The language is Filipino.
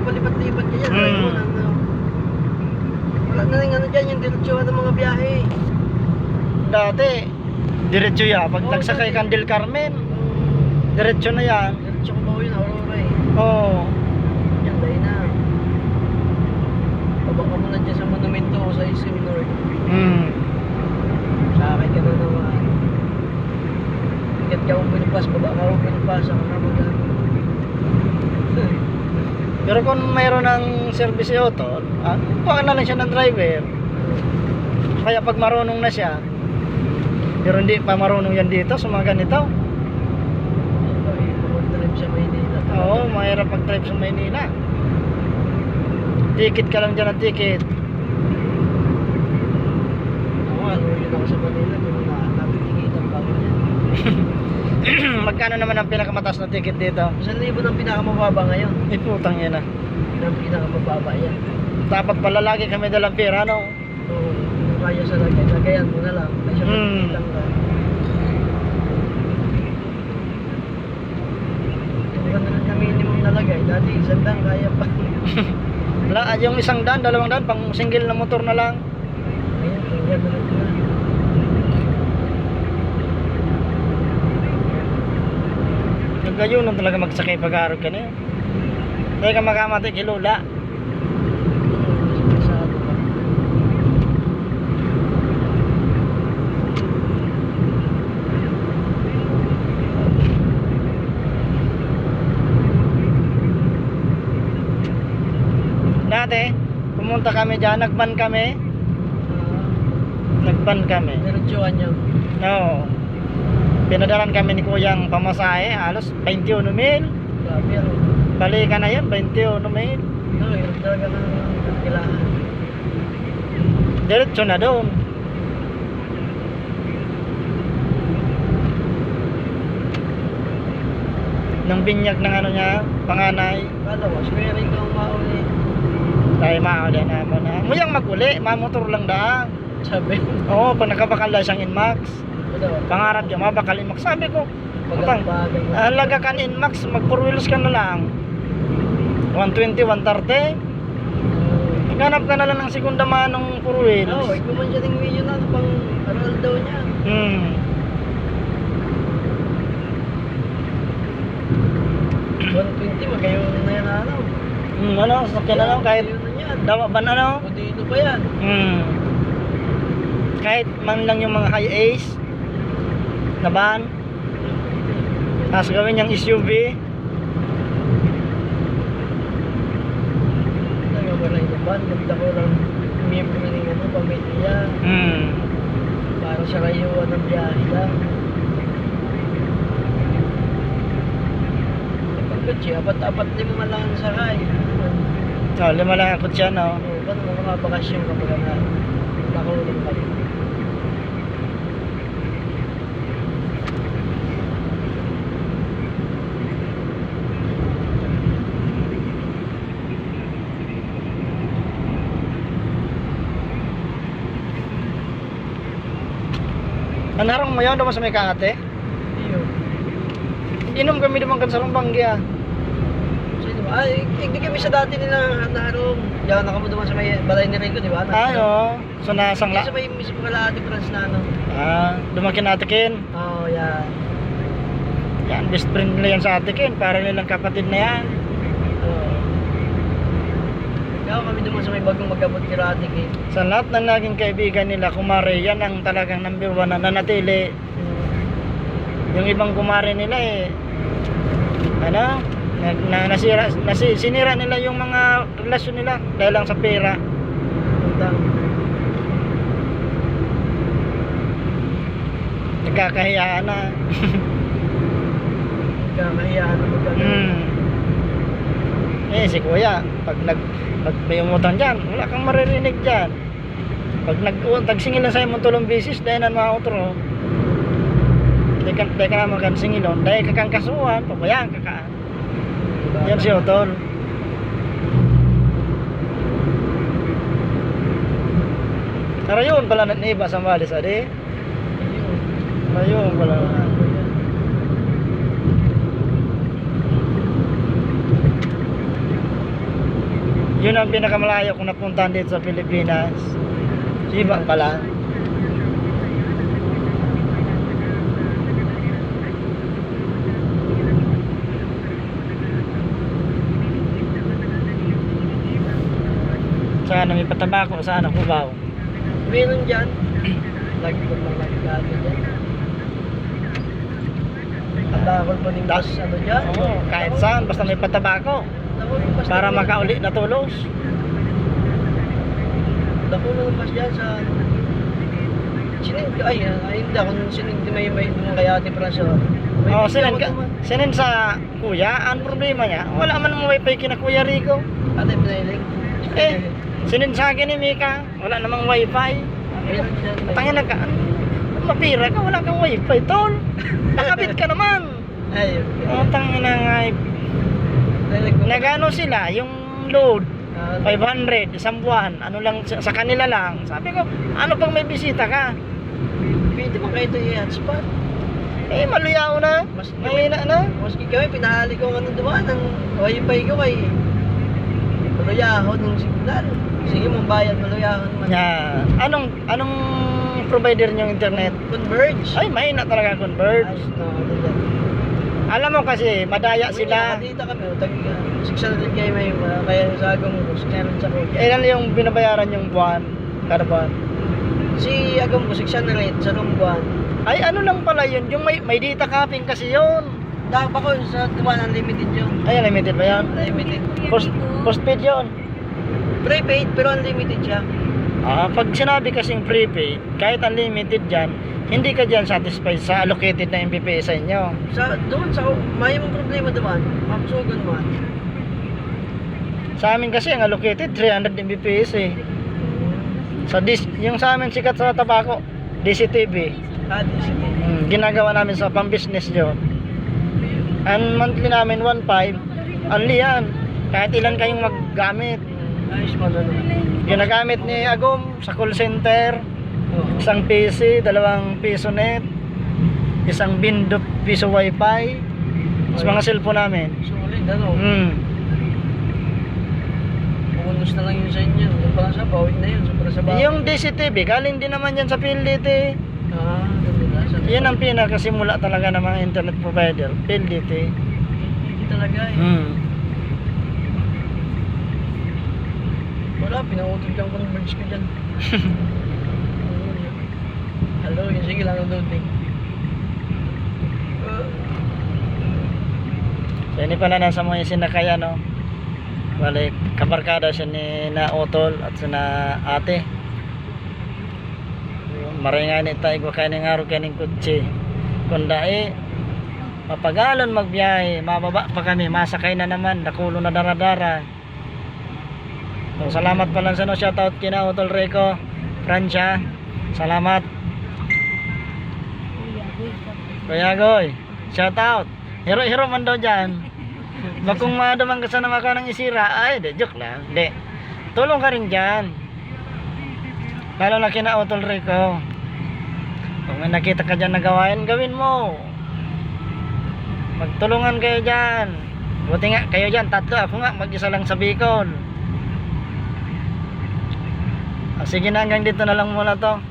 palipat-lipat ka dyan. Wala na rin ano dyan, yung diretsuhan ng mga biyahe. Dati, diretso yan. Pag nagsakay kang Del Carmen, diretso na yan. Diretso ko ba yun, Aurora eh. Oo. Yan, dahil na. Pabaka mo na dyan sa monumento o sa SM North. Sakay ka na naman. Ikat ka open pass, baba ka open pass, ako na magano. Pero kung mayroon ng service auto, kuha na lang siya ng driver. Kaya pag marunong na siya, pero hindi pa marunong yan dito sa mga ganito. Mag-drive sa Maynila. Oo, mahirap pag-drive sa Maynila. Ticket ka lang dyan ng ticket. Ako nga, nung ako sa Manila, kung nakatikitan pa ako yan. Magkano naman ang pinakamataas na ticket dito? 1,000 ang pinakamababa ngayon. Putang yan ah. Yun ang pinakamababa yan. Dapat pala lagi kami dalang pera, no? Oo, kung kaya sa lagayan mo na lang. Ay siya magkikitang ka. Kung ganda lang na minimum na lagay, dati 100 kaya pa. Yung 100, 200, pang single na motor na lang. Ayan, kung ganda lang na. Nagayunan talaga magsakay pag-aarap ka na yun. Hindi ka makamati kay Lola. Masyado pa. Dati, pumunta kami dyan, nagban kami. Diretsuhan niyo. Oo. Pinadalan kami ni Kuyang pamasahe, halos 21 mil. Grabe ano. Balikan na yan, 21 mil. No, yun talaga ng kailangan. Diretso na doon. Nang binyag ng ano niya, panganay. Kala ko, swearing kang mauli. Tayo mauli na mo na. Muyang maguli, mamotor lang da. Sabi. Oo, pag nakabakal lang siyang Inmax. Ito. Pangarap niya, mabakal Inmax. Sabi ko, utang, Pagkakbagan mo. halaga kan Inmax, mag 4 wheels ka na lang. 120, 130. Naghanap ka na lang ng segunda manong 4 wheels. Oo, ikaw man siya ng million na, ano pang aral daw niya. 120, magayon na yan ano. Ano, sakyan na lang kahit Magayon na yan. dawa ba na ano? O dito pa yan. Kahit man lang yung mga high ace na van, tapos gawin yung SUV. Nagabalay na ba? Ganda ko lang miyembro ng ano, pamilya. Para sa rayuan ng biyahe lang. Pagkatsi, apat-apat din mo man lang ang sakay. Oh, 5 lang ako dyan, no? Oo, ba't mga bakasyon kapag na nakulong kayo? Anarang mo yun, daw sa may kangate? Iyo. Inom kami naman kan sa Rumbanggia. So, diba? Ay, hindi kami sa dati nila naharong. Diyan na kami naman sa may balay ni Rico, di ba? Ay, oo. So, nasang Sa may mismo kalahati France na ano. dumakin Atikin. Oo, yan. Yan, best friend nila yan sa Atikin. Para nilang kapatid na yan. Oo. Kaya kami naman sa may bagong magkabot kiratik eh. Sa lahat ng naging kaibigan nila, kumare, yan ang talagang number 1 na nanatili. Yung ibang kumare nila ano, sinira nila yung mga relasyon nila dahil lang sa pera. Utang. Nagkakahiyaan na. Kakahiyaan na magkano. Si Kuya, pag may umutang dyan, wala kang maririnig dyan. Pag tagsingil na sa'yo mong tulong bisis, dahil na mga utro. Teka naman kan singilon, dahil kakang kasuhan, pabayaan kaka. Yan si Otol. Karayon pala na iba sa Malis, ade. Karayon pala na. Yun ang pinakamalayo kung napuntahan dito sa Pilipinas. Siba pala. Sana may patabako, sana Cubao. Meron dyan. Lagi ko lang nagkano dyan. Ang dakol po ng bus, ano dyan? Oo, kahit saan, basta may patabako. Para makauli na tulos. Dako na ng bus dyan sa... hindi ako nung sinigdimay nung kay Ate Francia. Oh, sinin sa kuya, ang problema niya, wala man mo wifi kina Kuya Rico. Ate Pinailing. Sinin sa akin ni Mika, wala namang wifi. Meron dyan. Tangin na ka, mapira ka, wala kang wifi, tol. Nakabit ka naman. Ay, Tangin na nga, nagano sila, yung load, 500, isang buwan, ano lang, sa kanila lang. Sabi ko, ano pang may bisita ka? Pwede mo kayo ito i-hotspot. Maluyaw na, mahina na. Maski kami, pinahali ko ng dumaan ng wifi ko kay maluyahon ng signal. Sige mong bayad, maluyahon man. Yeah. Anong provider niyong internet? Converge. Ay, mahina talaga Converge. Alam mo kasi, madaya sila. Dito kami, 600 kayo may kaya sa agong 600 sa kuya. Ilan yung binabayaran yung buwan? Kada buwan? Si agong ko 600 sa buwan. Ay, ano lang pala yun? Yung may data capping kasi yun. Dapat ko sa tuwan unlimited yun. Ay, unlimited ba yan? Unlimited. Postpaid yun. Prepaid pero unlimited siya. Pag sinabi kasing prepaid, kahit unlimited dyan, hindi ka dyan satisfied sa allocated na Mbps sa inyo. Doon sa may mong problema doon. Mapsugan mo. Sa amin kasi ang allocated 300 Mbps eh. Yung sa amin sikat sa tabako, DCTV. DCTV. Ginagawa namin sa pang-business yun. Ang monthly namin 1.5, only yan. Kahit ilan kayong maggamit. Ayos mo na. Ginagamit ni Agom sa call center, isang PC, 2 piso net, isang bindo piso wifi, sa mga cellphone namin. Sulit, ano? Bonus na lang yun sa inyo. Yung pala sa bawit na yun, sobra sa bawit. Yung DCTV, galing din naman yan sa PLDT. Yan ang pinakasimula talaga ng mga internet provider, PLDT. Hindi talaga eh. Wala, pinautog yung Converge ko dyan. Hello, yun sige lang ang loading. So ini pala nasa mga sinakaya no. Balik kabarkada siya ni na Otol at sa na ate. Maringani tayo kaning araw kaning kutsi. Kunda mapagalon magbiyahe, mababa pa kami, masakay na naman, nakulo na daradara. So, salamat pala sa no, shoutout kina Otol Rico, Francia. Salamat. Kuya Goy, shoutout. Hero man daw dyan. Kung madamang ka sana maka ng isira, ay, joke lang. Hindi. Tulong ka rin dyan. Lalo na kina Otol Rico. Kung may nakita ka dyan na gawain, gawin mo. Magtulungan kayo dyan. Buti nga, kayo dyan, 3. Ako nga, mag-isa lang sa Bicol. Sige na, hanggang dito na lang muna to.